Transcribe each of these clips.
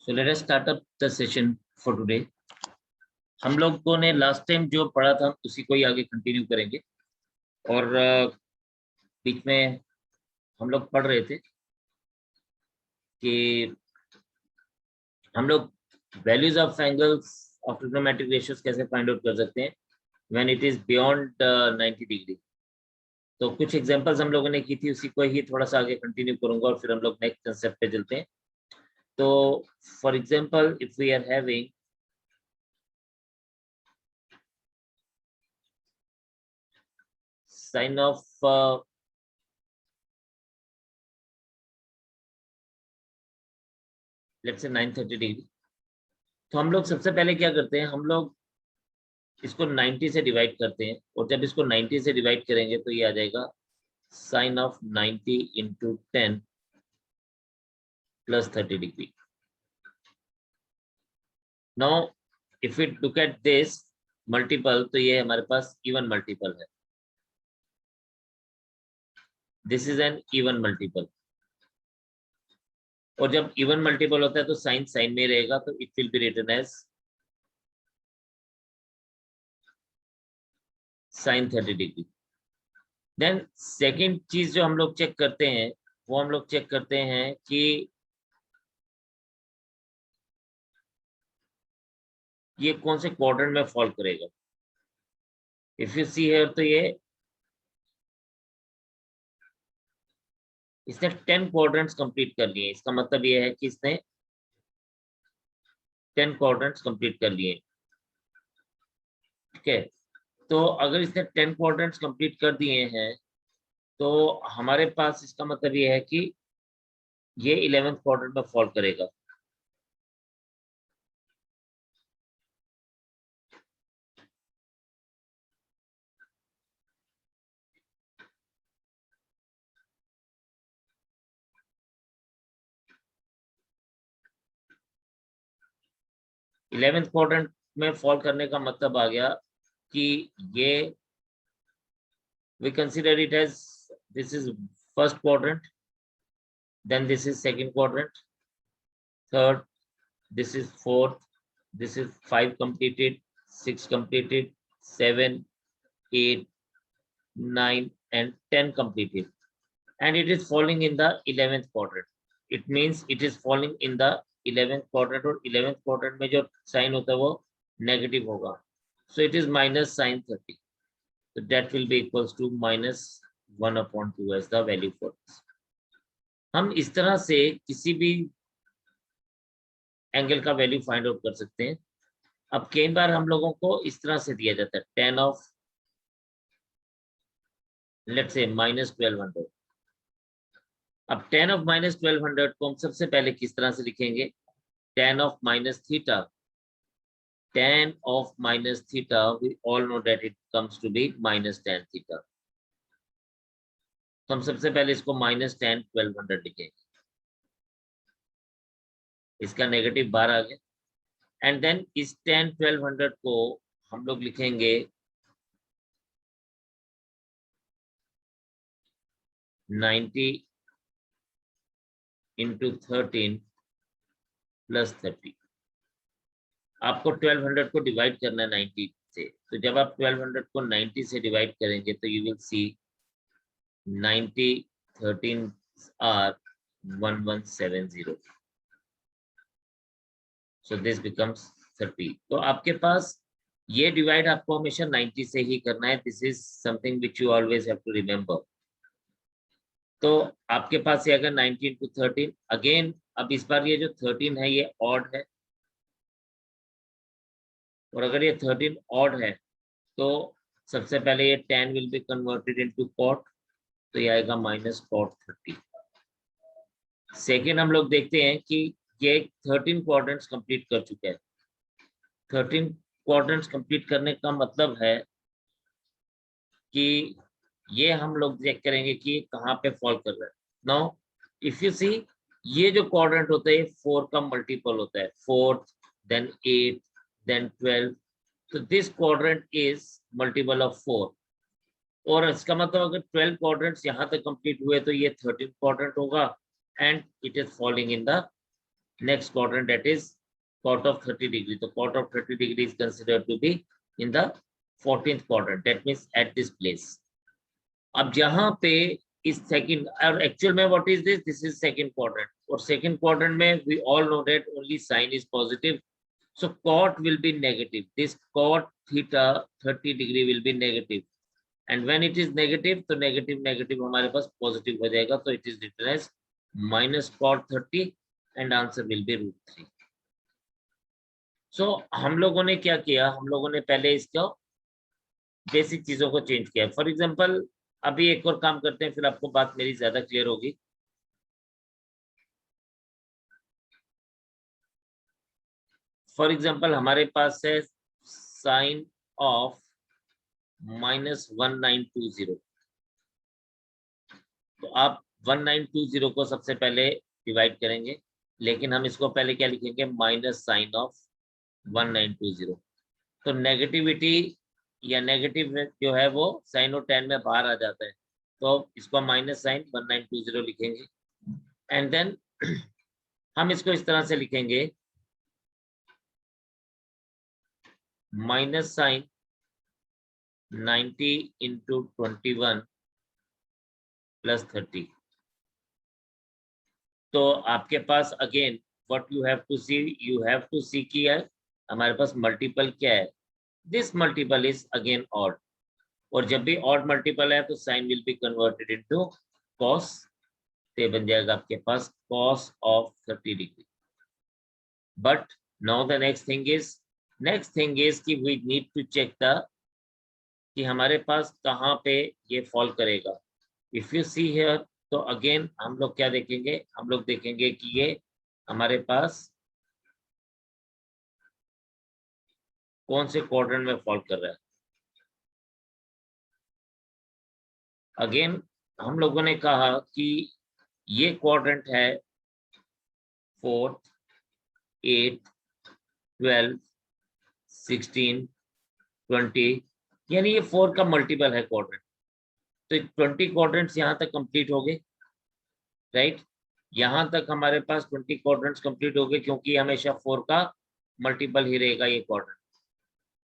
So let us start up the session for today. हम लोगों ने लास्ट टाइम जो पढ़ा था उसी को ही आगे कंटिन्यू करेंगे और बीच में हम लोग पढ़ रहे थे कि हम लोग values of angles of trigonometric ratios कैसे फाइंड आउट कर सकते हैं when it is beyond 90 degree. तो कुछ एग्जांपल्स हम लोगों ने की थी, उसी को ही थोड़ा सा आगे कंटिन्यू करूंगा और फिर हम लोग नेक्स्ट कंसेप्ट पे चलते हैं। तो for example if we are having sine of let's say 930 degree, तो हम लोग सबसे पहले क्या करते हैं, हम लोग इसको 90 से डिवाइड करते हैं और जब इसको 90 से डिवाइड करेंगे तो ये आ जाएगा sine of 90 into 10 plus 30 degree. Now if it look at this multiple, तो ये हमारे पास इवन मल्टीपल है, this is an even multiple. और जब इवन मल्टीपल होता है तो साइन साइन में रहेगा, तो it will be written as sine 30 degree. Then second चीज जो हम लोग चेक करते हैं वो हम लोग चेक करते हैं कि ये कौन से क्वाड्रेंट में फॉल करेगा। इफ यू सी हियर, तो ये इसने 10 क्वाड्रेंट्स कंप्लीट कर लिए। इसका मतलब ये है कि इसने 10 क्वाड्रेंट्स कंप्लीट कर लिए। ठीक है, तो अगर इसने 10 क्वाड्रेंट्स कंप्लीट कर दिए हैं तो हमारे पास इसका मतलब ये है कि ये 11th क्वाड्रेंट में फॉल करेगा। इलेवेंथ क्वाड्रेंट में फॉल करने का मतलब आ गया कि ये we consider it as this is first quadrant, then this is second quadrant, third, this is fourth, this is 5 completed, 6 completed, 7, 8, 9 and 10 completed, and it is falling in the 11th quadrant. It means it is falling in the 11th quadrant और 11th quadrant में जो sign होता है वो negative होगा, so it is minus sin 30, so that will be equals to minus 1/2 as the value for this. हम इस तरह से किसी भी एंगल का वैल्यू फाइंड आउट कर सकते हैं। अब कई बार हम लोगों को इस तरह से दिया जाता है tan ऑफ लेट्स से -1200। अब tan ऑफ -1200 को हम सबसे पहले किस तरह से लिखेंगे, tan of minus theta, tan of minus theta, we all know that it comes to be minus tan theta. तो हम सबसे पहले इसको minus tan 1200 लिखेंगे, इसका नेगेटिव बार आ गया, एंड देन इस tan 1200 को हम लोग लिखेंगे 90 इंटू 13 प्लस 30। आपको 1200 को डिवाइड करना है 90 से, तो जब आप 1200 को 90 से डिवाइड करेंगे तो you will see 90 13 are 1170, so this becomes 30। तो आपके पास ये डिवाइड आपको हमेशा 90 से ही करना है, this is something which you always have to remember. तो आपके पास ये अगर 90 इंटू 13 अगेन, अब इस बार ये जो 13 है ये ऑड है, और अगर ये 13 ऑड है तो सबसे पहले ये 10 will be converted into cot, तो ये आएगा माइनस कॉट 30। सेकेंड हम लोग देखते हैं कि ये 13 क्वाड्रेंट्स कंप्लीट कर चुका है। 13 क्वाड्रेंट्स कंप्लीट करने का मतलब है कि ये हम लोग चेक करेंगे कि कहाँ पे फॉल कर रहा है। नाउ इफ यू सी, ये जो क्वाड्रेंट होता है 4 का मल्टीपल होता है, 4th देन 8 देन 12, तो this quadrant is multiple of 4, और इसका मतलब अगर 12 क्वाड्रेंट्स यहाँ तक कंप्लीट हुए तो ये 13 क्वाड्रेंट होगा and it is falling in the next quadrant, that is cot of 30 degree. So cot of 30 degree is considered to be in the 14th quadrant, that means at this place. अब जहां पे इस second, और actual में what is this is second quadrant, और second quadrant में we all know that only sine is positive, so cot will be negative. This cot theta 30 degree will be negative, and when it is negative, तो negative negative हमारे पास positive हो जाएगा, तो it is written as minus cot 30 and answer will be √3. so हम लोगों ने क्या किया, हम लोगों ने पहले इसको बेसिक चीजों को चेंज किया. फॉर एग्जांपल अभी एक और काम करते हैं, फिर आपको बात मेरी ज्यादा क्लियर होगी. फॉर एग्जांपल हमारे पास है साइन ऑफ -1920. तो आप 1920 को सबसे पहले डिवाइड करेंगे, लेकिन हम इसको पहले क्या लिखेंगे, माइनस साइन ऑफ 1920. तो नेगेटिविटी या नेगेटिव जो है वो साइन और टेन में बाहर आ जाता है, तो इसको माइनस साइन 1920 लिखेंगे. एंड देन हम इसको इस तरह से लिखेंगे, माइनस साइन 90 इंटू 21 प्लस 30. तो आपके पास again what you have to see, you have to see कि हमारे पास मल्टीपल क्या है, this multiple is again odd, और जब भी ऑड मल्टीपल है तो sine will be converted into cos, तो बन जाएगा आपके पास cos of 30 degree. But now the next thing is कि we need to check the कि हमारे पास कहाँ पे ये फॉल करेगा. इफ यू सी हियर, तो अगेन हम लोग क्या देखेंगे, हम लोग देखेंगे कि ये हमारे पास कौन से क्वाड्रेंट में फॉल कर रहा है. अगेन हम लोगों ने कहा कि ये क्वाड्रेंट है 4th, 8, 12, 16, 20, यानी ये 4 का मल्टीपल है क्वाड्रेंट. तो 20 क्वाड्रेंट्स यहाँ तक कंप्लीट हो गए, राइट. यहाँ तक हमारे पास 20 क्वाड्रेंट्स कंप्लीट हो गए, क्योंकि हमेशा 4 का मल्टीपल ही रहेगा ये क्वाड्रेंट.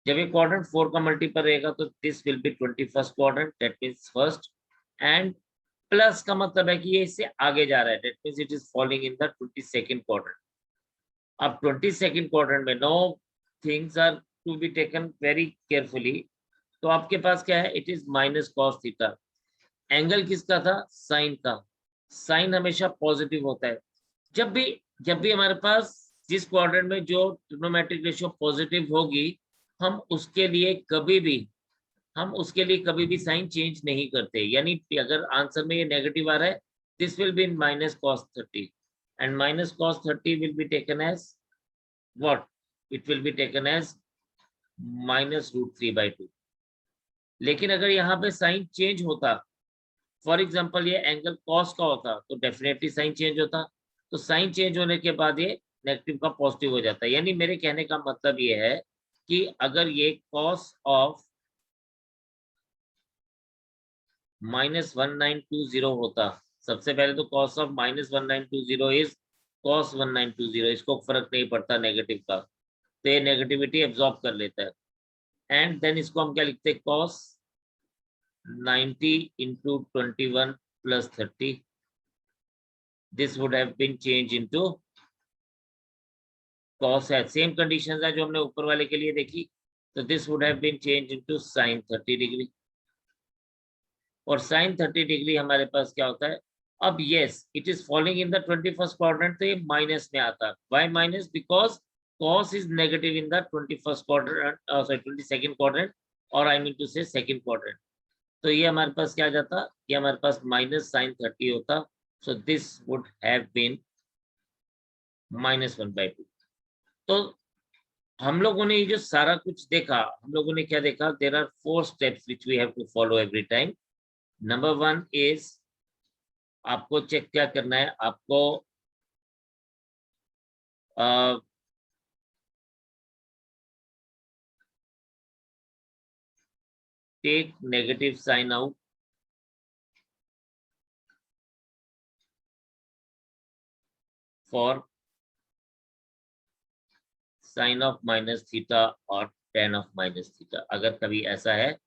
जब ये क्वाड्रेंट 4 का मल्टीपल रहेगा तो this will B 21st quadrant, that means first. And plus का मतलब है कि ये इससे आगे जा रहा है, that means it is falling in the 22nd quadrant. अब 22nd क्वाड्रेंट में no things are to be taken very carefully. तो आपके पास क्या है, it is minus cos theta. Angle किसका था, साइन का. साइन हमेशा पॉजिटिव होता है. जब भी हमारे पास जिस क्वाड्रेंट में जो ट्रिग्नोमेट्रिक रेशियो पॉजिटिव होगी, हम उसके लिए कभी भी साइन चेंज नहीं करते. यानी अगर आंसर में ये नेगेटिव आ रहा है, this will be minus cos 30, and minus cos 30 will be taken as what, it will be taken as -√3/2. लेकिन अगर यहाँ पे साइन चेंज होता, फॉर एग्जाम्पल ये एंगल कॉस का होता, तो डेफिनेटली साइन चेंज होता. तो साइन चेंज होने के बाद ये नेगेटिव का पॉजिटिव हो जाता है. यानी मेरे कहने का मतलब ये है कि अगर ये कॉस ऑफ -1920 होता, सबसे पहले तो कॉस ऑफ -1920 इज कॉस 1920, इसको फर्क नहीं पड़ता नेगेटिव का, तो ये नेगेटिविटी एब्जॉर्ब कर लेता है. एंड देन इसको हम क्या लिखते हैं, cos 90 into 21 plus 30, this would have been change into cos है. सेम कंडीशंस है जो हमने ऊपर वाले के लिए देखी, तो this would have been change into sine 30 degree. और साइन 30 डिग्री हमारे पास क्या होता है, अब yes it is falling in the 21st quadrant, तो ये माइनस में आता है. Why minus, because cos is negative in the 21st quadrant, sorry 22nd quadrant, और आई मीन टू से सेकंड क्वाड्रेंट. तो ये हमारे पास क्या जाता, ये हमारे पास माइनस साइन 30 होता. So this would have been -1/2. तो हम लोगों ने ये जो सारा कुछ देखा, हम लोगों ने क्या देखा, there are 4 steps which we have to follow every time. Number 1 is आपको चेक क्या करना है, आपको take negative sine out for sine of minus theta और टेन ऑफ माइनस थीटा। अगर कभी ऐसा है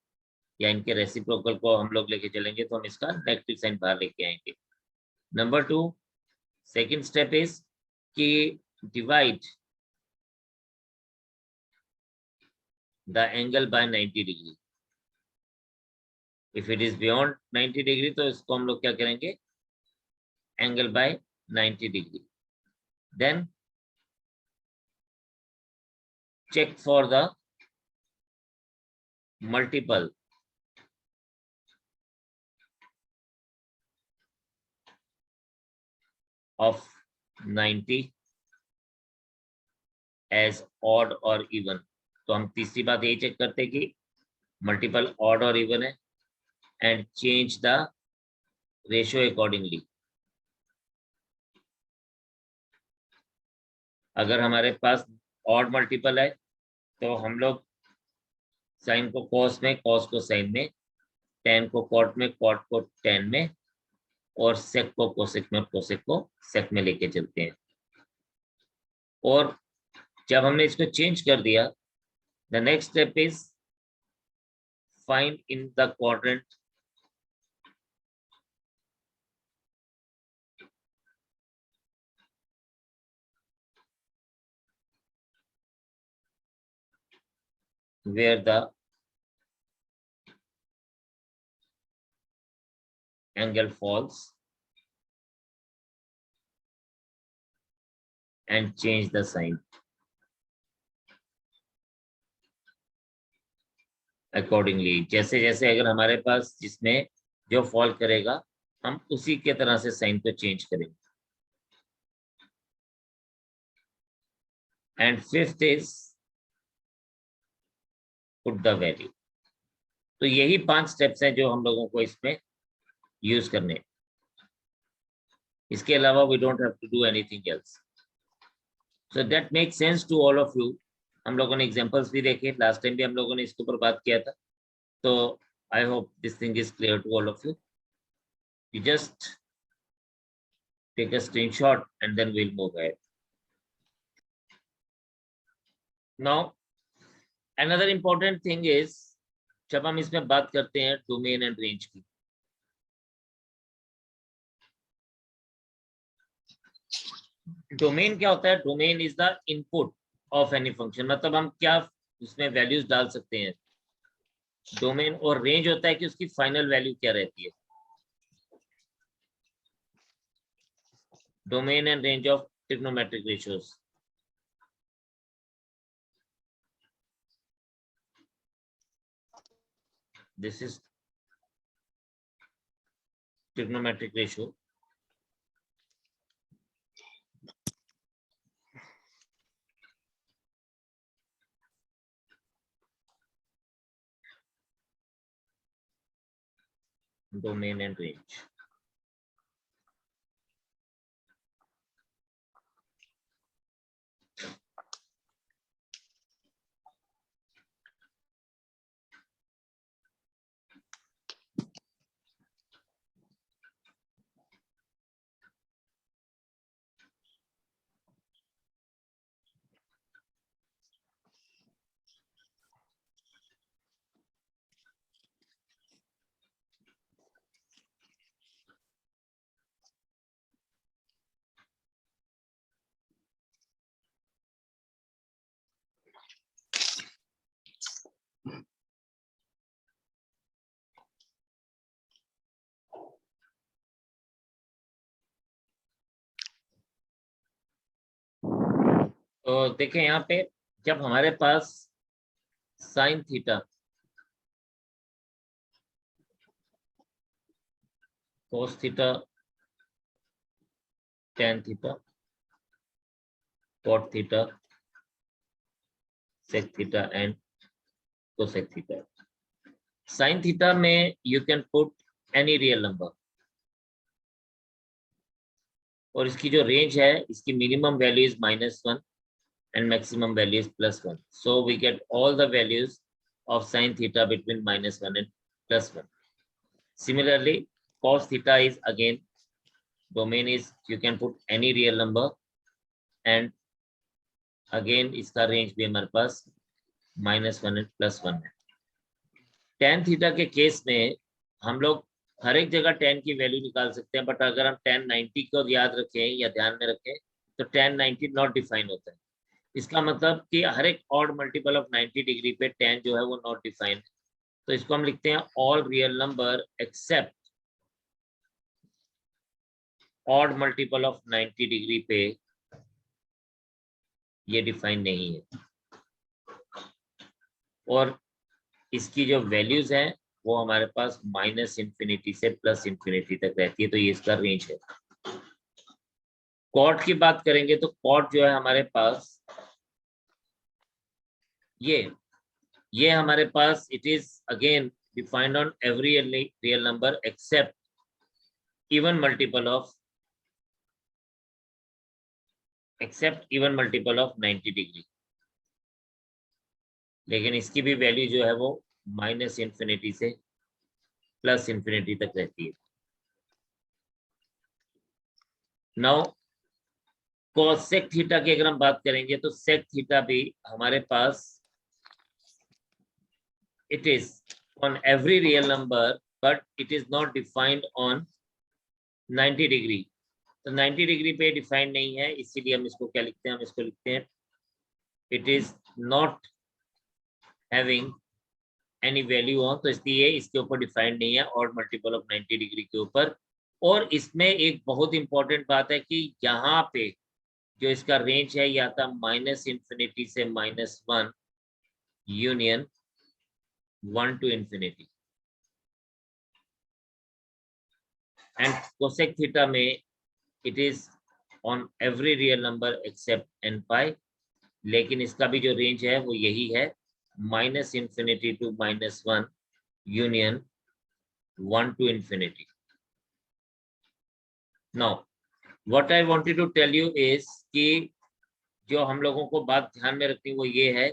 या इनके रेसिप्रोकल को हम लोग लेके चलेंगे तो हम इसका नेगेटिव साइन बाहर लेके आएंगे। नंबर 2, सेकेंड स्टेप इज कि divide the angle by 90 degree. If it is beyond 90 degree तो इसको हम लोग क्या करेंगे, angle by 90 degree. Then check for the multiple of 90 as odd or even। तो हम तीसरी बात यही चेक करते हैं कि मल्टीपल ऑड और इवन है, and change the ratio accordingly. अगर हमारे पास ऑड मल्टीपल है तो हम लोग साइन को कॉस में, कॉस को साइन में, टेन को कॉट में, कॉट को टेन में, और सेक को कोसेक में, कोसेक को सेक में लेके चलते हैं। और जब हमने इसको चेंज कर दिया, the next step is find in the quadrant where the angle falls and change the sign accordingly। जैसे जैसे अगर हमारे पास जिसमें जो फॉल करेगा हम उसी के तरह से साइन को चेंज करेंगे। And fifth is put the value. तो यही 5 स्टेप्स हैं जो हम लोगों को इसमें यूज करने। इसके अलावा we don't have to do anything else. So that make sense to all of you. हम लोगों ने एग्जांपल्स भी देखे, लास्ट टाइम भी हम लोगों ने इसके ऊपर बात किया था। तो I hope this thing is clear to all of you. You just take a screenshot and then we'll move ahead. Now, another important thing is जब हम इसमें बात करते हैं डोमेन एंड रेंज की, डोमेन क्या होता है? Domain is the input of any function, मतलब हम क्या उसमें वैल्यूज डाल सकते हैं। डोमेन और रेंज होता है कि उसकी फाइनल वैल्यू क्या रहती है। Domain and range of trigonometric ratios. This is trigonometric ratio. Domain and range. तो देखें यहाँ पे, जब हमारे पास sine theta, cos theta, tan theta, cot theta, sec theta and cosec theta. Sine theta में you can put any real number, और इसकी जो रेंज है, इसकी minimum value is -1 and maximum value is +1. So we get all the values of sin theta between -1 and +1. Similarly, cos theta is again, domain is you can put any real number, and again इसका range भी हमारे पास -1 and +1 है। tan theta के case में हम लोग हर एक जगह tan की वैल्यू निकाल सकते हैं, बट अगर हम tan 90 को याद रखें या ध्यान में रखें तो tan 90 नॉट डिफाइन होता है। इसका मतलब कि हर एक ऑड मल्टीपल ऑफ 90 डिग्री पे tan जो है वो नॉट डिफाइन है। तो इसको हम लिखते हैं all real number accept odd multiple of 90 degree पे ये डिफाइन नहीं है। और इसकी जो वैल्यूज हैं वो हमारे पास -∞ से +∞ तक रहती है, तो ये इसका रेंज है। कॉट की बात करेंगे तो कॉट जो है हमारे पास ये हमारे पास it is again defined on every real number except even multiple of 90 degree. लेकिन इसकी भी वैल्यू जो है वो -∞ से +∞ तक रहती है। नाउ कोसेक थीटा की अगर हम बात करेंगे तो सेक थीटा भी हमारे पास it is on every real number but it is not defined on 90 degree. तो 90 डिग्री पे डिफाइंड नहीं है, इसीलिए हम इसको क्या लिखते हैं, हम इसको लिखते हैं it is not having any value on. तो इसलिए इसके ऊपर डिफाइंड नहीं है और मल्टीपल ऑफ 90 डिग्री के ऊपर। और इसमें एक बहुत इंपॉर्टेंट बात है कि यहाँ पे जो इसका रेंज है ये आता -∞ से -1 union 1 to infinity। And cosec theta में it is on every real number except n pi. लेकिन इसका भी जो रेंज है वो यही है -∞ to -1 union 1 to infinity। Now what I wanted to tell you is कि जो हम लोगों को बात ध्यान में रखनी वो ये है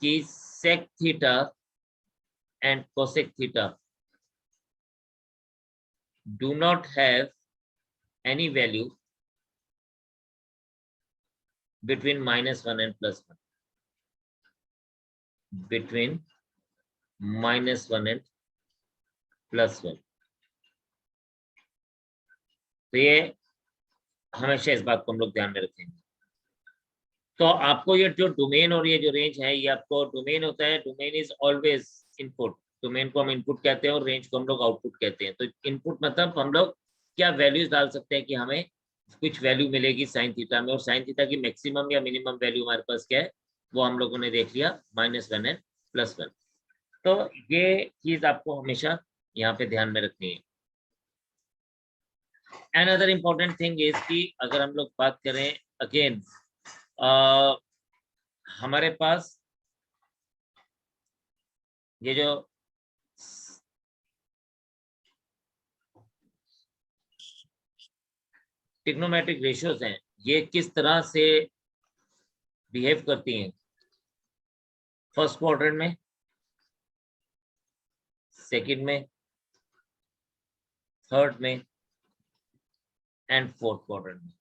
कि sec theta and cosec theta do not have any value between -1 and +1, between -1 and +1। तो ये हमेशा इस बात को हम लोग ध्यान में रखेंगे। तो आपको ये जो डोमेन और ये जो रेंज है, ये आपको डोमेन होता है, domain is always input. Domain को हम इनपुट कहते हैं और रेंज को हम लोग आउटपुट कहते हैं। तो इनपुट मतलब हम लोग क्या वैल्यूज डाल सकते हैं कि हमें कुछ वैल्यू मिलेगी साइन थीटा में, और साइन थीटा की मैक्सिमम या मिनिमम वैल्यू हमारे पास क्या है वो हम लोगों ने देख लिया, -1 एंड +1। तो ये चीज आपको हमेशा यहाँ पे ध्यान में रखनी है। अनदर इम्पोर्टेंट थिंग इज कि अगर हम लोग बात करें अगेन हमारे पास ये जो ट्रिग्नोमेट्रिक रेशियोज हैं ये किस तरह से बिहेव करती हैं फर्स्ट क्वाड्रेंट में, सेकंड में, थर्ड में एंड फोर्थ क्वाड्रेंट में।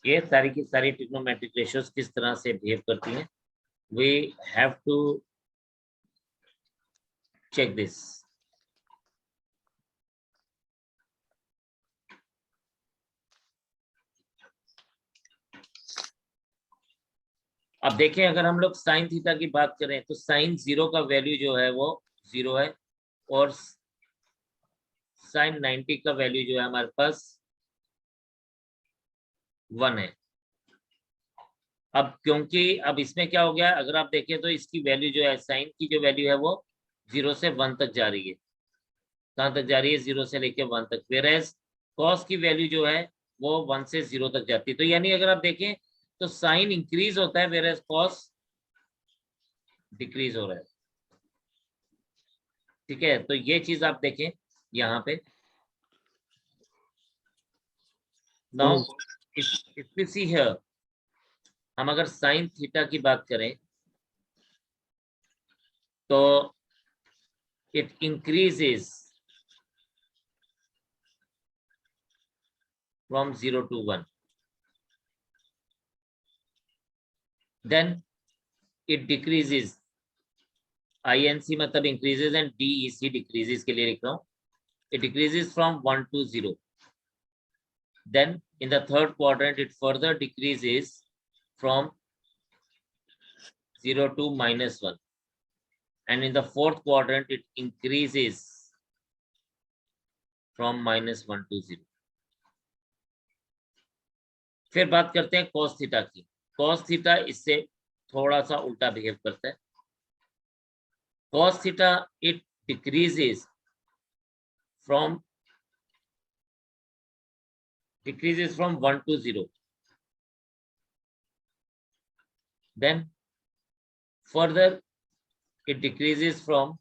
ये सारी की सारी ट्रिग्नोमेट्रिक रेशियोज किस तरह से बिहेव करती हैं, we have to check this. अब देखें अगर हम लोग साइन थीटा की बात करें तो साइन 0 का वैल्यू जो है वो 0 है और साइन 90 का वैल्यू जो है हमारे पास 1 है। अब क्योंकि अब इसमें क्या हो गया, अगर आप देखें तो इसकी वैल्यू जो है साइन की जो वैल्यू है वो 0 से 1 तक जा रही है। कहाँ तक जा रही है, 0 से लेके 1 तक। वेयरएज कॉस की वैल्यू जो है वो 1 से 0 तक जाती है। तो यानी अगर आप देखें तो साइन इंक्रीज होता है वेयरएज कॉस डिक्रीज हो रहा है। ठीक है, तो ये चीज आप देखें यहाँ पे। Now if you see here, हम अगर साइन थीटा की बात करें तो it increases from 0 to 1। then it decreases, INC मतलब increases and DEC decreases के लिए लिख रहा हूँ, it decreases from 1 to 0. Then in the third quadrant it further decreases from 0 to -1, and in the fourth quadrant it increases from -1 to 0. फिर बात करते हैं cos थीटा की. cos थीटा इससे थोड़ा सा उल्टा बिहेव करता है. cos theta it decreases from 1 to 0. Then further it decreases from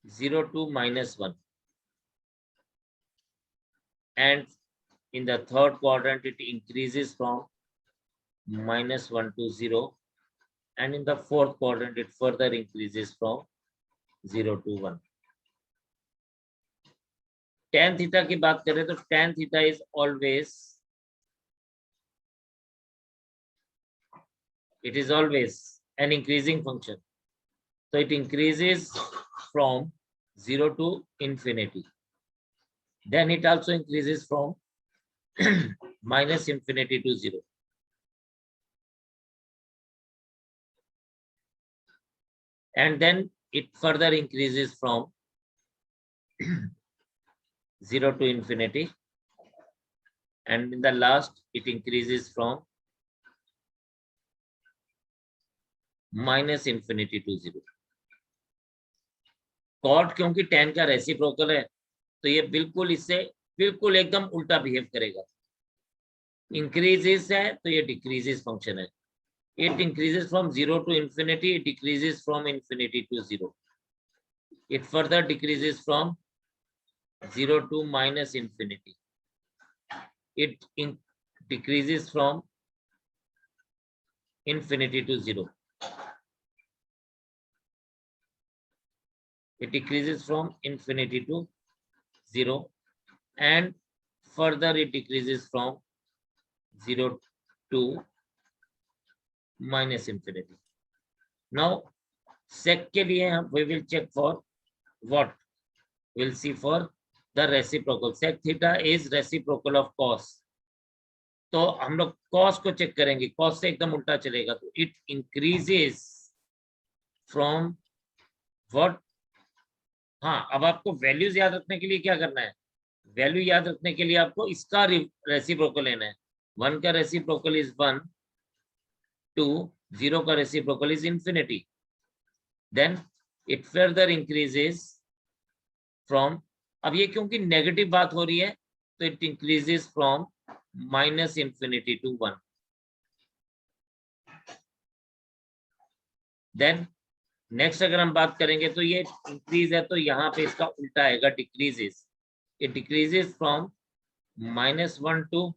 0 to -1, and in the third quadrant it increases from -1 to 0, and in the fourth quadrant it further increases from 0 to 1. tan theta की बात करें तो tan theta is always, it is always an increasing function, so it increases from 0 to infinity. Then it also increases from -infinity to 0. And then it further increases from 0 to infinity, and in the last it increases from -infinity to 0. cot क्योंकि tan का reciprocal है तो ये बिल्कुल इससे बिल्कुल एकदम उल्टा बिहेव करेगा. इंक्रीजेस है तो ये डिक्रीजेस फंक्शन है. It increases from 0 to infinity, it decreases from infinity to 0. It further decreases from 0 to -infinity. It decreases from infinity to 0. It decreases from infinity to 0, and further it decreases from 0 to -infinity. Now sec के लिए we will check for what? We'll see for the reciprocal. Sec theta is reciprocal of cos. तो हम लोग cos को check करेंगे. cos से एकदम उल्टा चलेगा तो it increases from what? हाँ, अब आपको वैल्यूज याद रखने के लिए क्या करना है? वैल्यू याद रखने के लिए आपको इसका रेसिप्रोकल लेना है. 1 का रेसिप्रोकल इज 1, 2, 0 का reciprocal is infinity. Then it further increases from, अब ये क्योंकि नेगेटिव बात हो रही है तो it increases from -infinity to 1. Then next अगर हम बात करेंगे तो ये इंक्रीज है तो यहाँ पे इसका उल्टा आएगा, decreases. It decreases from -1 to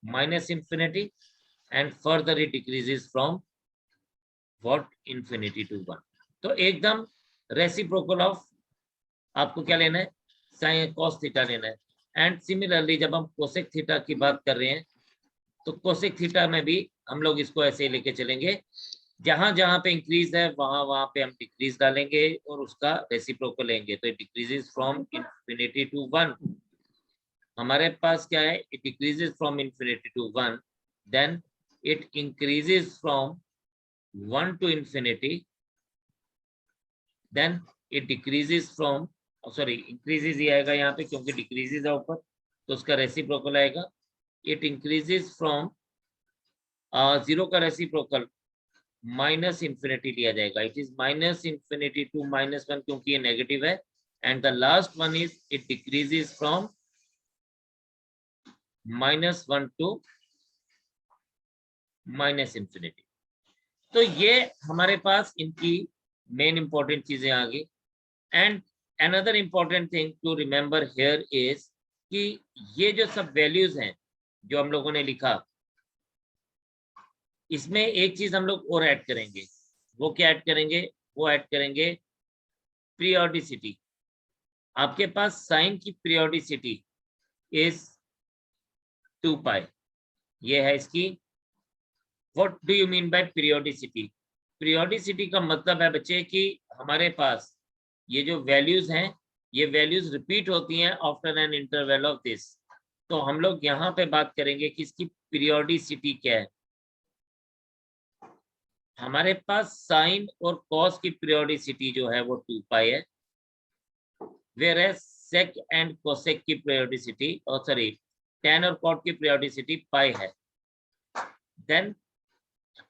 -infinity, and further it decreases from what? Infinity to 1. तो एकदम रेसिप्रोकल ऑफ आपको क्या लेना है? साइन cos थीटा लेना है. एंड सिमिलरली जब हम कोसेक थीटा की बात कर रहे हैं तो कोसेक थीटा में भी हम लोग इसको ऐसे ही लेके चलेंगे. जहां जहां पे इंक्रीज है वहां पे हम डिक्रीज डालेंगे और उसका रेसिप्रोकल लेंगे. तो it decreases from infinity to 1. हमारे पास क्या है? It decreases from infinity to 1, then it increases from 1 to infinity, then it decreases from, sorry increases ही आएगा यहाँ पे क्योंकि डिक्रीजेस है ऊपर तो उसका रेसिप्रोकल आएगा. इट इंक्रीजेस फ्रॉम 0 का रेसिप्रोकल -infinity लिया जाएगा. इट इज -infinity to -1 क्योंकि ये नेगेटिव है. And the last one is it decreases from -1 to -infinity. तो ये हमारे पास इनकी मेन इंपॉर्टेंट चीजें आ गई. And another important thing to remember here is कि ये जो सब वैल्यूज हैं जो हम लोगों ने लिखा, इसमें एक चीज हम लोग और ऐड करेंगे. वो क्या ऐड करेंगे? वो ऐड करेंगे पीरियोडिसिटी. आपके पास साइन की पीरियोडिसिटी इज 2 पाई. ये है इसकी what do you mean by periodicity? Periodicity का मतलब है बच्चे कि हमारे पास ये जो वैल्यूज हैं, ये वैल्यूज रिपीट होती हैं after an interval of this. तो हम लोग यहाँ पे बात करेंगे कि इसकी पीरियोडिसिटी क्या है। हमारे पास साइन और कॉस की पीरियोडिसिटी जो है वो 2 पाई है, whereas sec and cosec की पीरियोडिसिटी, और सॉरी tan और cot की पीरियोडिसिटी पाई है। देन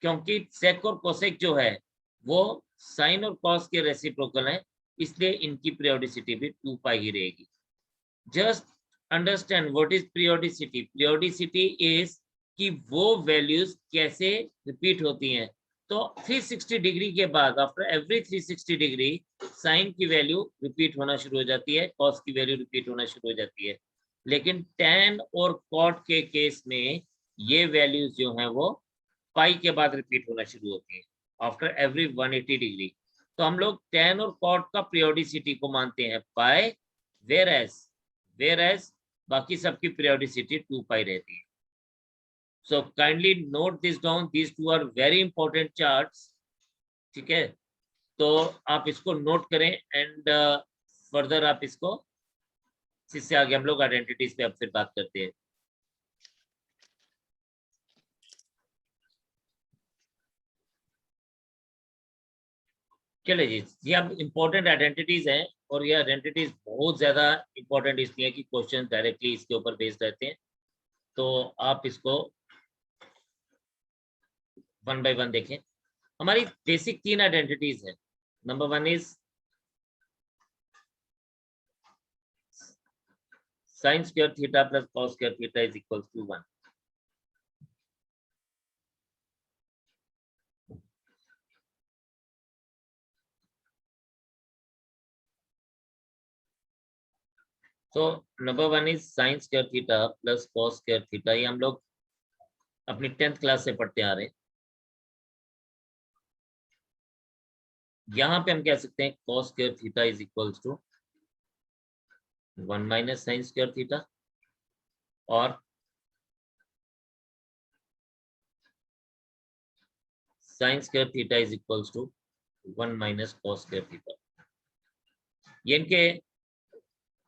क्योंकि सेक और कोसेक जो है वो साइन और कॉस के रेसिप्रोकल हैं, इसलिए इनकी पीरियोडिसिटी भी 2 पाई ही रहेगी। Just understand what is periodicity. Periodicity is कि वो वैल्यूज कैसे रिपीट होती हैं। तो 360 डिग्री के बाद आफ्टर एवरी 360 डिग्री साइन की वैल्यू रिपीट होना शुरू हो जाती है, कॉस की वैल्यू रिपीट होना शुरू हो जाती है। लेकिन tan और cot के केस में ये वैल्यूज जो हैं वो पाई के बाद रिपीट होना शुरू होती है आफ्टर एवरी 180 डिग्री। तो हम लोग tan और cot का पीरियोडिसिटी को मानते हैं पाई, वेयर एज बाकी सबकी पीरियोडिसिटी 2 पाई रहती है। So kindly note this down, these two are very important charts, ठीक है। तो आप इसको नोट करें एंड फर्दर आप इसको, इससे आगे हम लोग आइडेंटिटीज पे अब फिर बात करते हैं। चलिए जी, ये अब इम्पोर्टेंट आइडेंटिटीज हैं और ये आइडेंटिटीज बहुत ज्यादा इम्पोर्टेंट इसलिए है कि क्वेश्चन डायरेक्टली इसके ऊपर बेस्ड रहते हैं। तो आप इसको वन बाय वन देखें। हमारी बेसिक 3 आइडेंटिटीज है। Number 1 is sin square theta plus cos square theta is equals to 1. तो number 1 is sin square theta plus cos square theta। ये हम लोग अपनी 10th क्लास से पढ़ते आ रहे हैं। यहाँ पे हम कह सकते हैं cos square theta is equals to 1 minus sin square theta, और sin square theta is equals to 1 minus cos square theta। ये इनके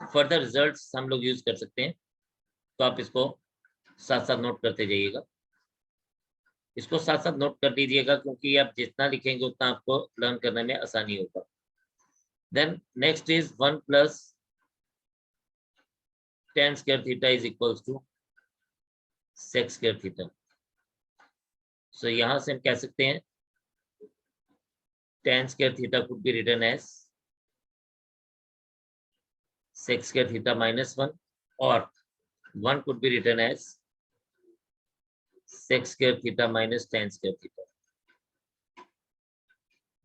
फर्दर रिजल्ट्स हम लोग यूज कर सकते हैं। तो आप इसको साथ साथ नोट करते जाइएगा, इसको साथ साथ नोट कर दीजिएगा, क्योंकि आप जितना लिखेंगे उतना आपको लर्न करने में आसानी होगा। Then next is 1 plus tan square theta is equals to sec square theta। सो यहां से हम कह सकते हैं tan square theta could be written as sec square theta minus 1, or 1 could be written as sec square theta minus tan square theta।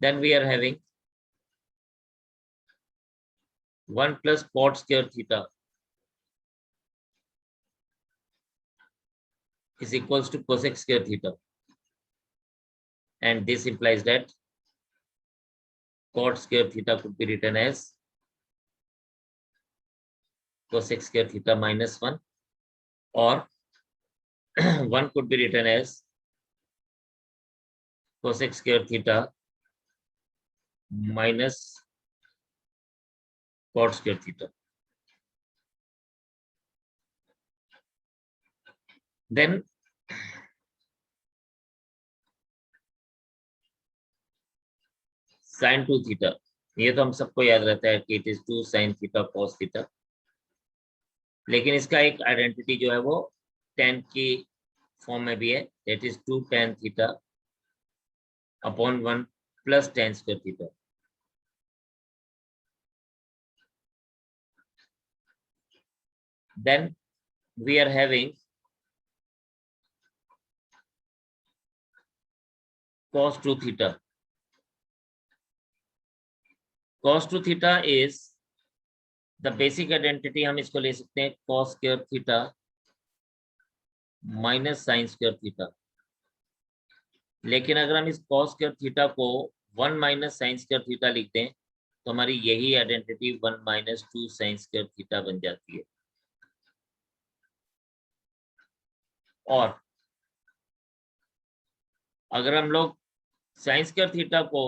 Then we are having 1 plus cot square theta is equals to cosec square theta, and this implies that cot square theta could be written as cosec square theta minus 1, or 1 could be written as cosec square theta minus cot square theta। Then sin 2 theta, ये तो हम सबको याद रहता है कि it is 2 sin theta cos theta. लेकिन इसका एक आइडेंटिटी जो है वो tan की फॉर्म में भी है, that is 2 tan theta upon 1 plus tan square theta. Then we are having cos 2 theta। cos 2 theta is the basic identity, हम इसको ले सकते हैं cos square theta minus sin square theta। लेकिन अगर हम इस cos square theta को 1 minus sin square theta लिख दें तो हमारी यही identity 1 minus 2 sin square theta बन जाती है। और अगर हम लोग साइन स्क्वायर थीटा को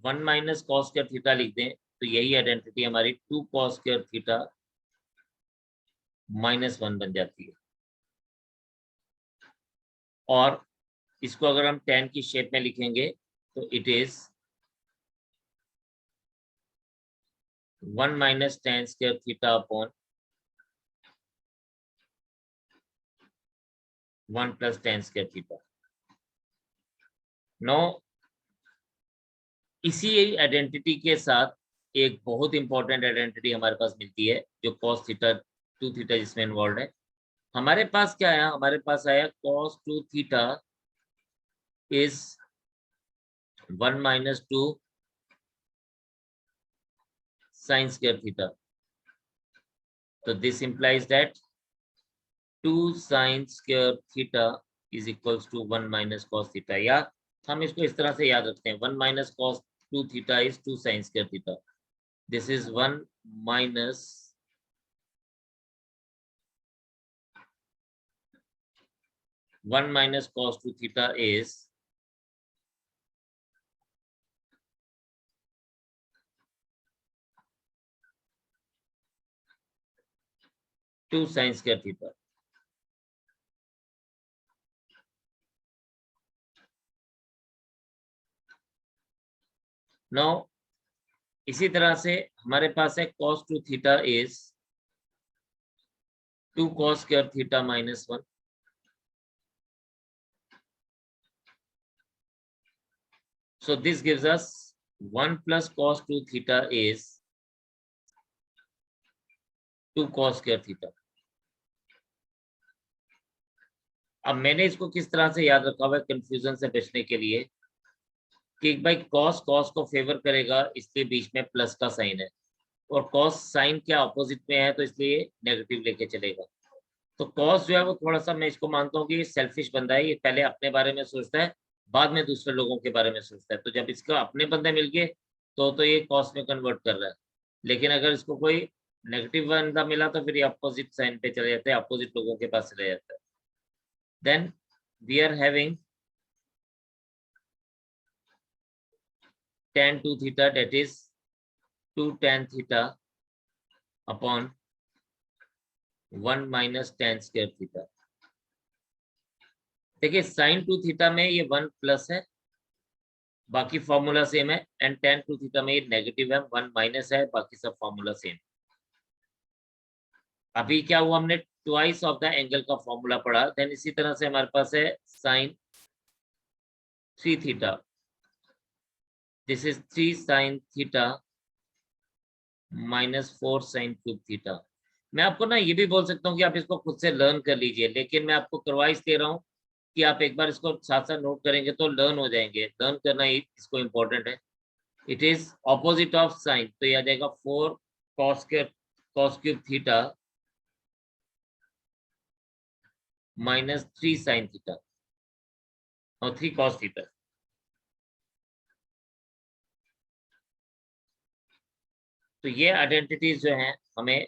1 माइनस कॉस स्क्वायर थीटा लिख दें तो यही आइडेंटिटी हमारी 2 कॉस स्क्वायर थीटा -1 बन जाती है। और इसको अगर हम tan की शेप में लिखेंगे तो it is 1 minus tan square theta upon 1 plus tan square theta. Now इसी आइडेंटिटी के साथ एक बहुत इंपॉर्टेंट आइडेंटिटी हमारे पास मिलती है जो cos थीटा 2 थीटा जिसमें इन्वॉल्व है। हमारे पास क्या आया, हमारे पास आया cos 2 theta is 1 minus 2 sin square theta. तो this implies that 2 sin square theta is equals to 1 minus cos theta. या हम इसको इस तरह से याद रखते हैं, 1 minus cos 2 theta is 2 sin square theta. This is 1 minus 1 minus cos 2 theta is 2 sin square theta। Now इसी तरह से हमारे पास है cos 2 theta is 2 cos square theta minus 1। So this gives us 1 plus cos 2 theta is 2 cos square theta। अब मैंने इसको किस तरह से याद रखा हुआ है कंफ्यूजन से बचने के लिए कि भाई cos cos को फेवर करेगा इसलिए बीच में प्लस का साइन है, और cos साइन के अपोजिट में है तो इसलिए नेगेटिव लेके चलेगा। तो कॉस जो है वो थोड़ा सा मैं इसको मानता हूँ कि ये सेल्फिश बंदा है, ये पहले अपने बारे में सोचता है बाद में दूसरे लोगों के बारे में सोचता है। तो जब इसको अपने बंदे मिल गए तो ये कॉस में कन्वर्ट कर रहा है, लेकिन अगर इसको कोई नेगेटिव बंदा मिला तो फिर ये अपोजिट साइन पे चले जाते हैं, अपोजिट लोगों के पास चले जाता है। Then we are having tan 2 theta that is 2 tan theta upon 1 minus tan square theta। देखिए sin 2 थीटा में ये 1 प्लस है, बाकी फॉर्मूला सेम है, एंड tan 2 थीटा में ये नेगेटिव है, 1 माइनस है, बाकी सब फॉर्मूला सेम। अभी क्या हुआ, हमने ट्वाइस ऑफ द एंगल का फॉर्मूला पढ़ा। देन इसी तरह से हमारे पास है sin 3 theta, this is 3 sin theta minus 4 sin cube theta. मैं आपको ना ये भी बोल सकता हूँ कि आप इसको खुद से लर्न कर लीजिए, लेकिन मैं आपको करवा दे रहा हूँ कि आप एक बार इसको साथ साथ नोट करेंगे तो लर्न हो जाएंगे। लर्न करना ही इसको इम्पोर्टेंट है। It is opposite of sine, तो ये आ जाएगा 4 cos cube theta minus 3 sin theta और 3 cos थीटा। तो ये आइडेंटिटीज जो हैं, हमें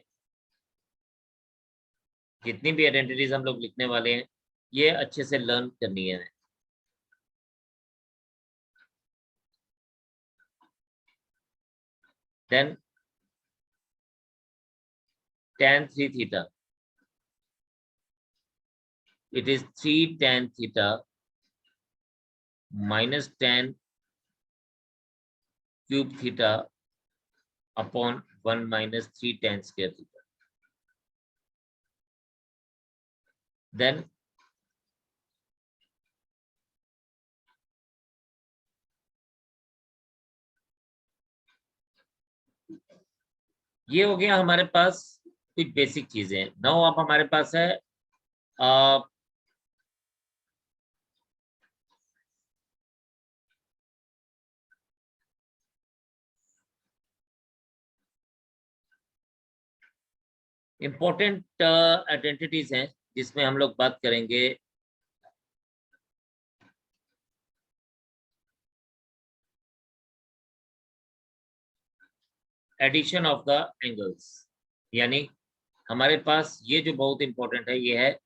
जितनी भी आइडेंटिटीज हम लोग लिखने वाले हैं ये अच्छे से लर्न करनी है। Then tan 3 theta, it is 3 tan theta minus tan cube theta upon 1 minus 3 tan square theta। Then ये हो गया हमारे पास कुछ बेसिक चीजें। नाउ अब हमारे पास है इम्पोर्टेंट आइडेंटिटीज हैं जिसमें हम लोग बात करेंगे एडिशन ऑफ द एंगल्स। यानी हमारे पास ये जो बहुत इंपॉर्टेंट है ये है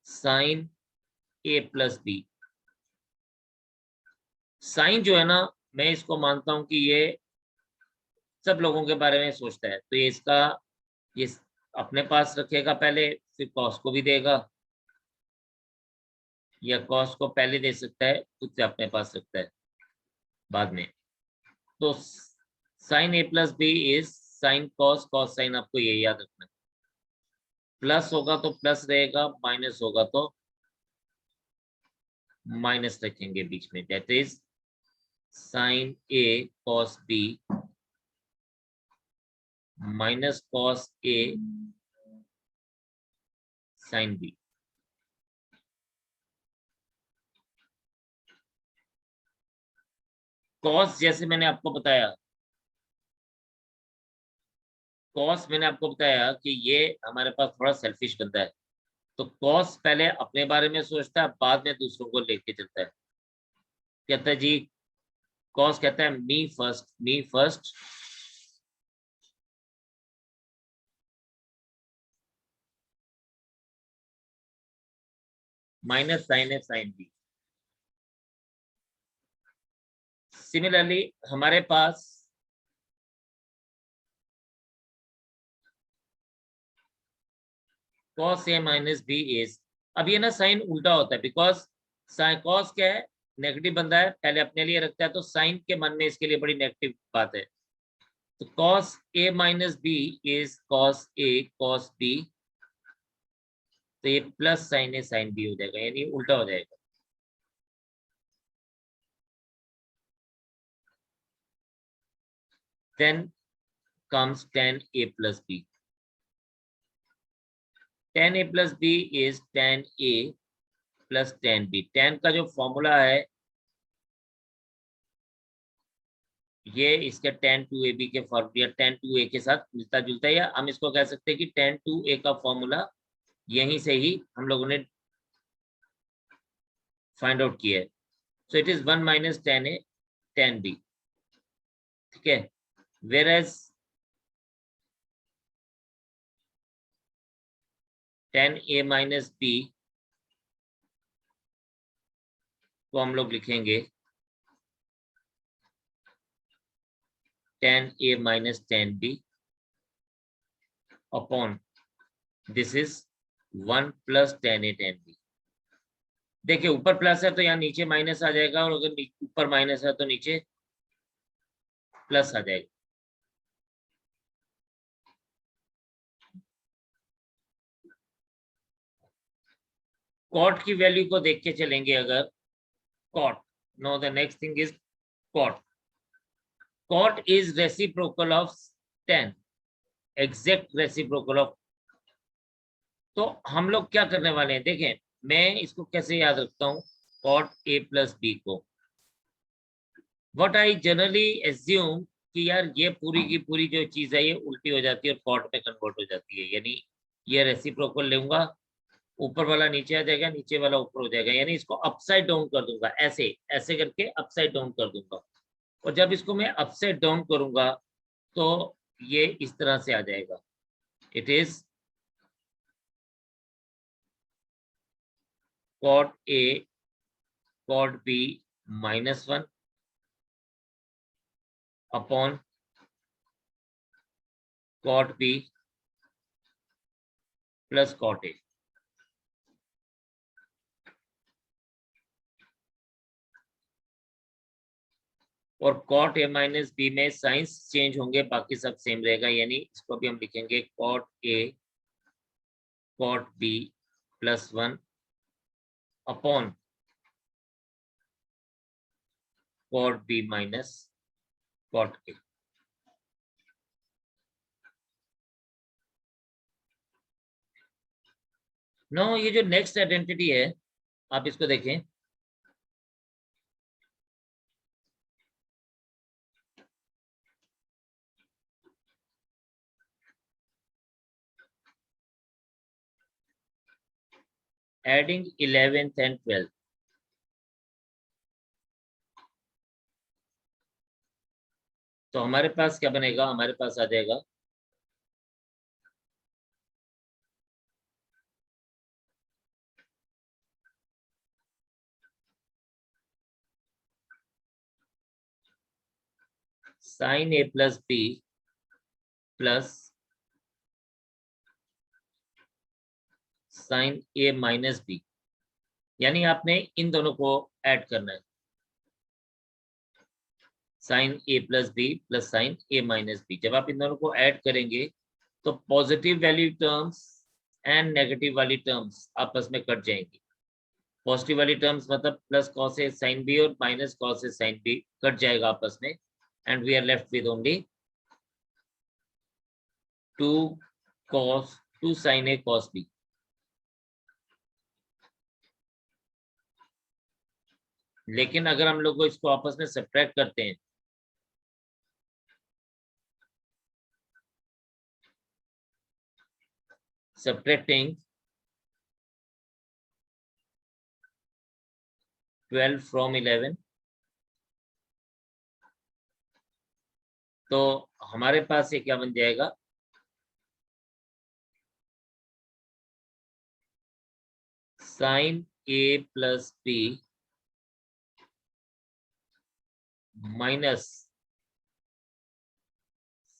sine a plus B. Sine जो है ना, मैं इसको मानता हूं कि ये सब लोगों के बारे में सोचता है, तो ये अपने पास रखेगा पहले, फिर कॉस को भी देगा, या कॉस को पहले दे सकता है, खुद से अपने पास रखता है बाद में। तो sine A plus B is sine cos cos sine, आपको ये याद रखना है। प्लस होगा तो प्लस रहेगा, माइनस होगा तो माइनस रखेंगे बीच में, that is sine A cos B minus cos A sine B. Cos जैसे मैंने आपको बताया, कॉस मैंने आपको बताया कि ये हमारे पास थोड़ा सेल्फिश बंदा है, तो कॉस पहले अपने बारे में सोचता है, बाद में दूसरों को लेके चलता है। कहता है जी, कॉस कहता है me first, me first, minus sine है साइन बी। सिमिलरली हमारे पास cos a minus B is, अब ये ना साइन उल्टा होता है, बिकॉज साइन कॉस क्या है, नेगेटिव बंदा है, पहले अपने लिए रखता है, तो साइन के मन में इसके लिए बड़ी नेगेटिव बात है। तो cos a minus B is cos a cos b, तो ये प्लस साइन है साइन बी हो जाएगा, यानी उल्टा हो जाएगा। Then comes tan a plus B, tan a plus B is tan a plus tan b। tan का जो फॉर्मूला है, ये इसके tan 2ab के फॉर्मूला, tan 2a के साथ मिलता जुलता है, या हम इसको कह सकते हैं कि tan 2a का फॉर्मूला यहीं से ही हम लोगों ने फाइंड आउट किया है। So it is 1 minus tan a tan b, ठीक है। Whereas tan a minus b को हम लोग लिखेंगे tan a minus tan b upon this is 1 plus tan a tan b। देखिए ऊपर प्लस है तो यहाँ नीचे माइनस आ जाएगा, और अगर ऊपर माइनस है तो नीचे प्लस आ जाएगा। कॉट की वैल्यू को देख के चलेंगे अगर, cot, no the next thing is cot. Cot is reciprocal of tan, exact reciprocal of. तो हम लोग क्या करने वाले हैं, देखें मैं इसको कैसे याद रखता हूँ, कॉट ए प्लस बी को, व्हाट आई जनरली एज्यूम कि यार ये पूरी की पूरी जो चीज है ये उल्टी हो जाती है और कॉट में कन्वर्ट हो जाती है, यानी ये रेसिप्रोकल लूंगा, ऊपर वाला नीचे आ जाएगा, नीचे वाला ऊपर हो जाएगा, यानी इसको अपसाइड डाउन कर दूंगा, ऐसे ऐसे करके अपसाइड डाउन कर दूंगा। और जब इसको मैं अपसाइड डाउन करूंगा तो ये इस तरह से आ जाएगा, it is cot A cot B minus 1 upon cot B plus cot A। और cot A माइनस बी में साइंस चेंज होंगे, बाकी सब सेम रहेगा, यानी इसको भी हम लिखेंगे cot A cot B plus 1 upon cot B minus cot A। No, ये जो नेक्स्ट आइडेंटिटी है आप इसको देखें, एडिंग 11th एंड 12th, तो हमारे पास क्या बनेगा, हमारे पास आ जाएगा sine A plus B plus sign A minus B, यानी आपने इन दोनों को ऐड करना है, sign A plus B plus sign A minus B. जब आप इन दोनों को ऐड करेंगे तो positive value terms and negative वाली टर्म्स आपस में कट जाएंगी। पॉजिटिव वाली टर्म्स मतलब plus cos A sine B और minus cos A sine B cut जाएगा आपस में, and we are left with only 2 sine A cos B. लेकिन अगर हम लोग इसको आपस में सब्ट्रैक्ट करते हैं, सब्ट्रैक्टिंग 12 from 11, तो हमारे पास ये क्या बन जाएगा, sine A plus B minus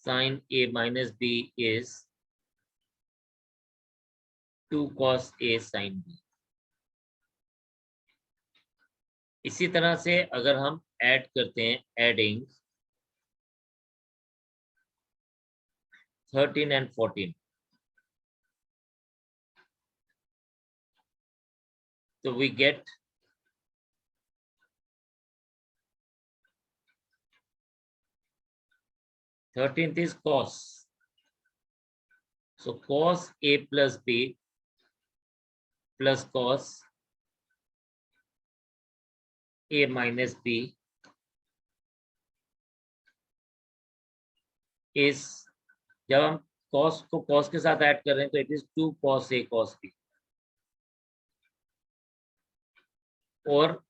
sine A minus B is 2 cos A sine B. इसी तरह से अगर हम ऐड करते हैं, adding 13 and 14, so we get 13th is cos, so cos a plus b plus cos a minus b is, जब हम cos को cos के साथ ऐड कर रहे हैं तो it is 2 cos a cos b, और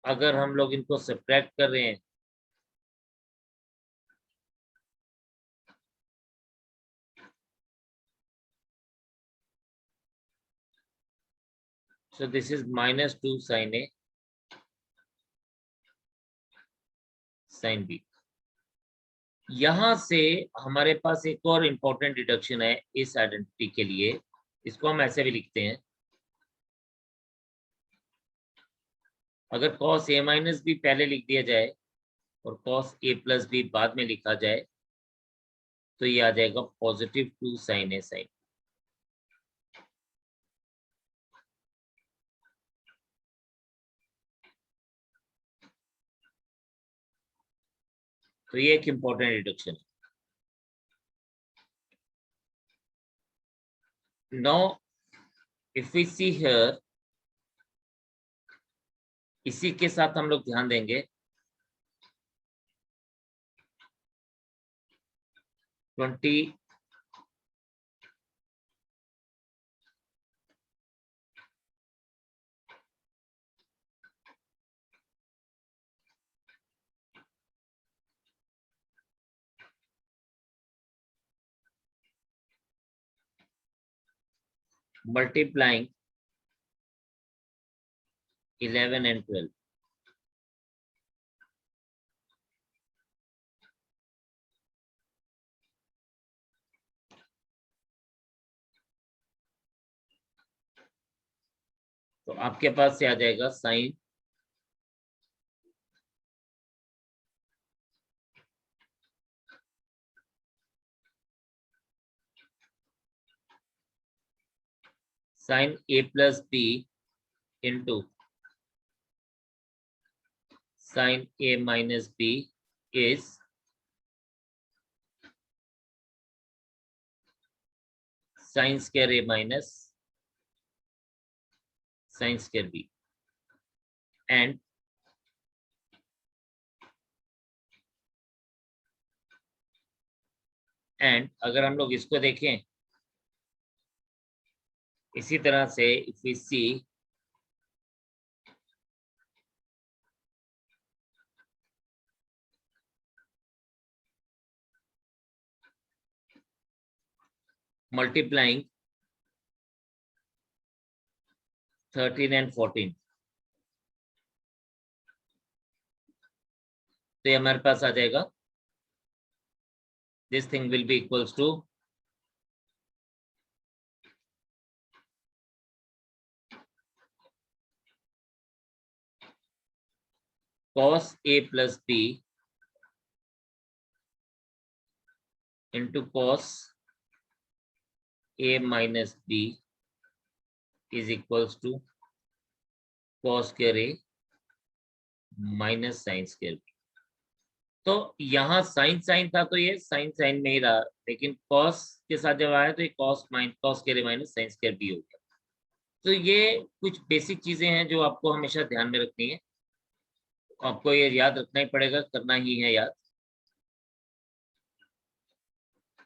अगर हम लोग इनको सब्ट्रैक्ट कर रहे हैं so this is minus 2 sin a sin b। यहां से हमारे पास एक और इंपॉर्टेंट डिडक्शन है इस आइडेंटिटी के लिए, इसको हम ऐसे भी लिखते हैं, अगर cos a माइनस बी पहले लिख दिया जाए और cos a प्लस बी बाद में लिखा जाए तो ये आ जाएगा पॉजिटिव 2 sin a sin। तो ये एक इंपॉर्टेंट डिडक्शन है। Now if we see here, इसी के साथ हम लोग ध्यान देंगे 20 multiplying 11 and 12, तो आपके पास से आ जाएगा sine sine A plus B into sine A minus B is sine square A minus sine square B, and अगर हम लोग इसको देखें इसी तरह से, if we see multiplying 13 and 14, तो ये हमारे पास आ जाएगा this thing will be equals to cos A plus B into cos A minus B is equals to cos square A minus sine square B. तो यहाँ साइन साइन था तो ये sign sign में ही रहा, लेकिन कॉस के साथ जब आया तो ये cos square A minus sine square B हो गया। तो ये कुछ बेसिक चीजें हैं जो आपको हमेशा ध्यान में रखनी है, आपको ये याद रखना ही पड़ेगा, करना ही है याद।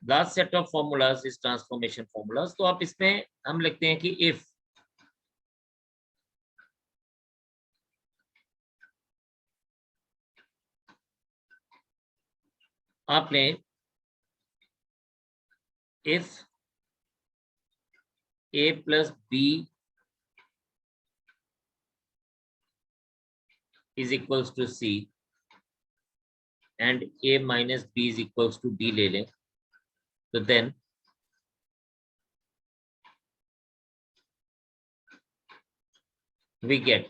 Last set of formulas is transformation formulas. तो आप इसमें हम लिखते हैं कि इफ आपने if a plus b is equals to c and a minus b is equals to d ले लें, तो then we get,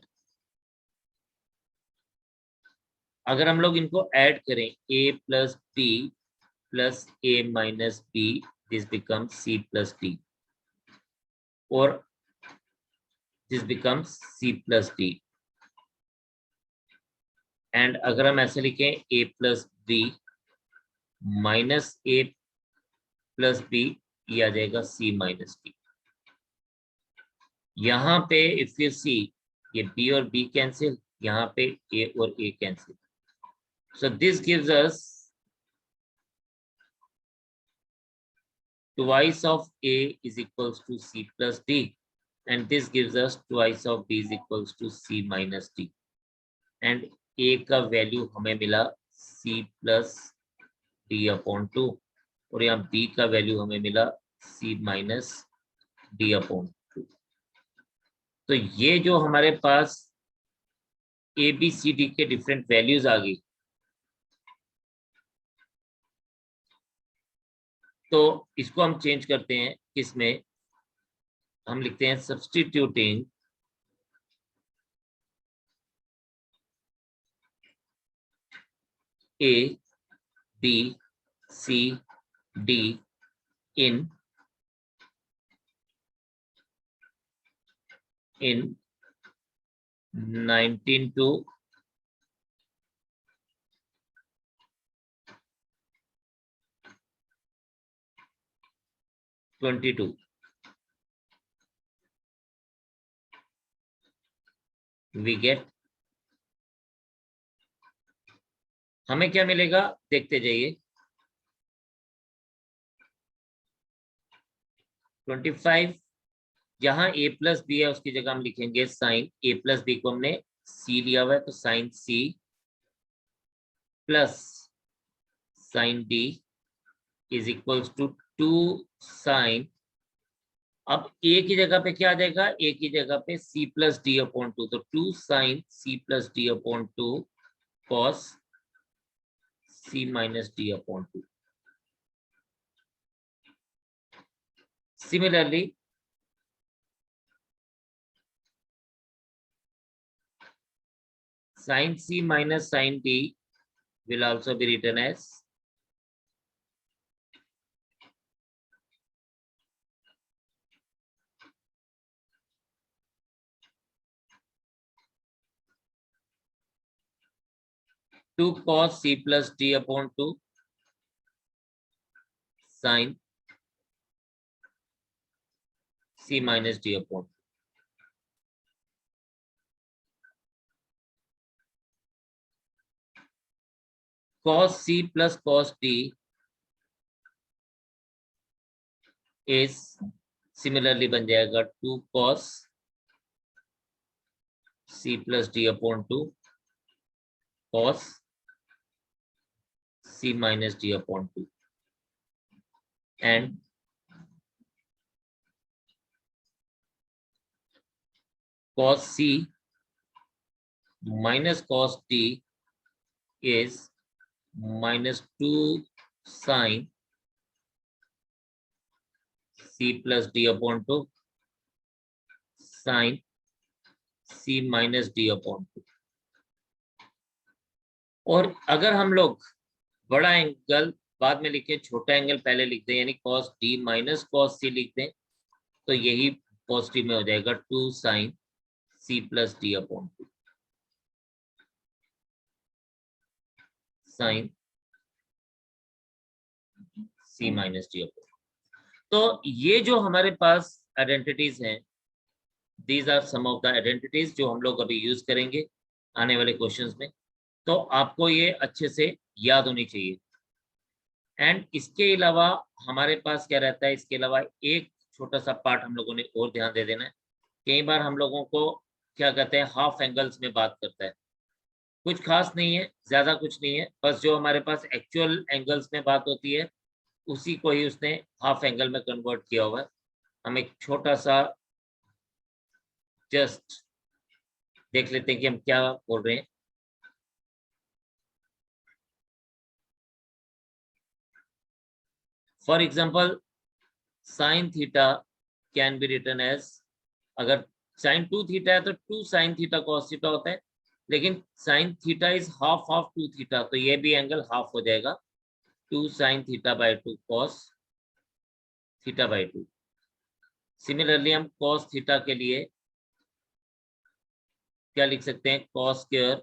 अगर हम लोग इनको ऐड करें a plus b plus a minus b, this becomes c plus d or this becomes c plus d, and अगर हम ऐसे लिखें a plus b minus a plus b, ये आ जाएगा c minus d। यहाँ पे इफ यू सी ये b और b कैंसिल, यहाँ पे a और a cancel, so this gives us twice of a is equals to c plus d and this gives us twice of b is equals to c minus d, and a का value हमें मिला c plus d upon 2 और यहाँ b का value हमें मिला c minus d upon 2। तो ये जो हमारे पास ए बी सी डी के डिफरेंट वैल्यूज आ गई, तो इसको हम चेंज करते हैं, इसमें हम लिखते हैं substituting A B C D in 19 to 22, we get, हमें क्या मिलेगा देखते जाइए। 25 जहां a प्लस बी है उसकी जगह हम लिखेंगे साइन a प्लस बी को हमने c लिया हुआ है तो sine c plus sine d is equals to 2 sine, अब a की जगह पे क्या आ जाएगा, a की जगह पे c प्लस डी अपॉन 2, तो 2 sine c plus D upon 2 cos c minus D upon 2। Similarly, sin c minus sin d will also be written as two cos c plus d upon 2 sin c minus d upon 2। cos c plus cos d is similarly बन जाएगा 2 cos c plus d upon 2 cos c minus d upon 2 and cos c minus cos d is minus 2 sin C plus D upon 2 sin C minus D upon 2। और अगर हम लोग बड़ा angle बाद में लिखे, छोटा एंगल पहले लिख दें, यानी cos D minus cos C लिख दें, तो यही पॉजिटिव में हो जाएगा 2 sin C plus D upon 2 sin C minus D upon 2। तो ये जो हमारे पास आइडेंटिटीज हैं, these are some of the identities जो हम लोग अभी यूज करेंगे आने वाले क्वेश्चंस में। तो आपको ये अच्छे से याद होनी चाहिए। एंड इसके अलावा हमारे पास क्या रहता है, इसके अलावा एक छोटा सा पार्ट हम लोगों ने और ध्यान दे देना है। कई बार हम लोगों को क्या कहते हैं, हाफ एंगल्स में बात करता है। कुछ खास नहीं है, ज्यादा कुछ नहीं है, बस जो हमारे पास एक्चुअल एंगल्स में बात होती है उसी को ही उसने हाफ एंगल में कन्वर्ट किया हुआ है। हम एक छोटा सा जस्ट देख लेते हैं कि हम क्या बोल रहे हैं। For example sine theta can be written as, अगर साइन 2 थीटा है तो 2 साइन थीटा कॉस थीटा होता है, लेकिन sine theta is half of 2 theta, तो ये भी एंगल हाफ हो जाएगा 2 sine theta by 2 cos theta by 2। Similarly हम कॉस थीटा के लिए क्या लिख सकते हैं, cos square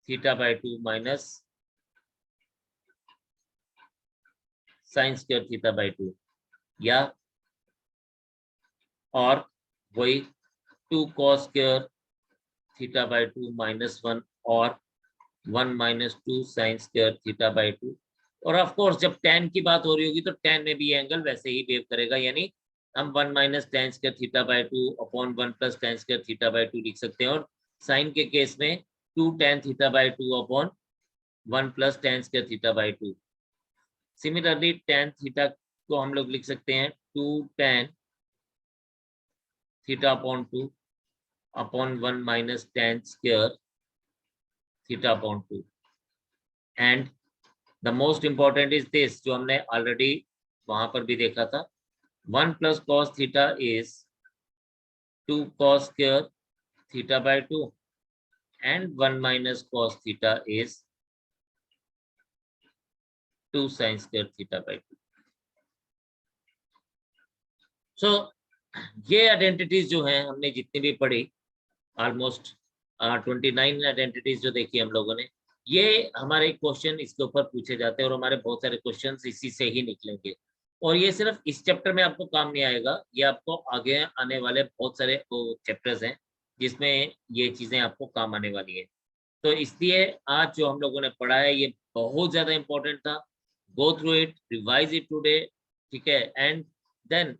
theta by 2 minus sine square theta by 2, या और वही 2 cos square theta by 2 minus 1 और 1 minus 2 sine square theta by 2। और ऑफ कोर्स जब tan की बात हो रही होगी तो tan में भी एंगल वैसे ही वेव करेगा, यानी हम 1 minus tan square theta by 2 upon 1 plus tan square theta by 2 लिख सकते हैं। और साइन के केस में 2 tan theta by 2 upon 1 plus tan square theta by 2। Similarly tan theta को हम लोग लिख सकते हैं 2 tan theta upon 2 upon 1 minus tan square theta upon 2। And the most important is this, जो हमने ऑलरेडी वहां पर भी देखा था, 1 plus cos theta is 2 cos square theta by 2 and 1 minus cos theta is 2 sine square theta by 2। सो ये identities जो हैं हमने जितनी भी पढ़ी, ऑलमोस्ट 29 आइडेंटिटीज जो देखी हम लोगों ने, ये हमारे क्वेश्चन इसके ऊपर पूछे जाते हैं और हमारे बहुत सारे क्वेश्चंस इसी से ही निकलेंगे। और ये सिर्फ इस चैप्टर में आपको काम नहीं आएगा, ये आपको आगे आने वाले बहुत सारे चैप्टर्स हैं जिसमें ये चीजें आपको काम आने वाली है। तो इसलिए आज जो हम लोगों ने पढ़ा है ये बहुत ज्यादा इंपॉर्टेंट था। Go through it, revise it today, ठीक है, and then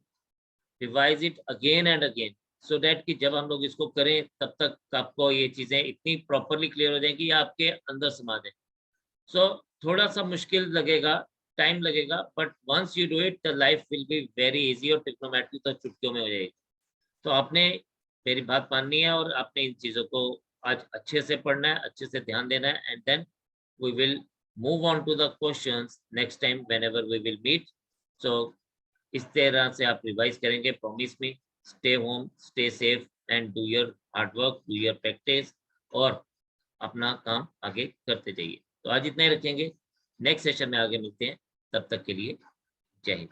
revise it again and again, so that कि जब हम लोग इसको करें तब तक आपको ये चीजें इतनी प्रॉपरली क्लियर हो जाएंगी, आपके अंदर समा जाए। सो थोड़ा सा मुश्किल लगेगा, टाइम लगेगा, but once you do it the life will be very easy और ट्रिग्नोमेट्री तो चुटकियों में हो जाएगी। तो आपने मेरी बात माननी है और आपने इन चीजों को आज अच्छे से पढ़ना है, अच्छे से ध्यान देना है, and then we will move on to the questions next time whenever we will meet. So इस तरह से आप रिवाइज करेंगे, promise me. Stay home, stay safe and do your hard work, do your practice और अपना काम आगे करते जाइए। तो आज इतना ही रखेंगे, नेक्स्ट सेशन में आगे मिलते हैं, तब तक के लिए जय हिंद।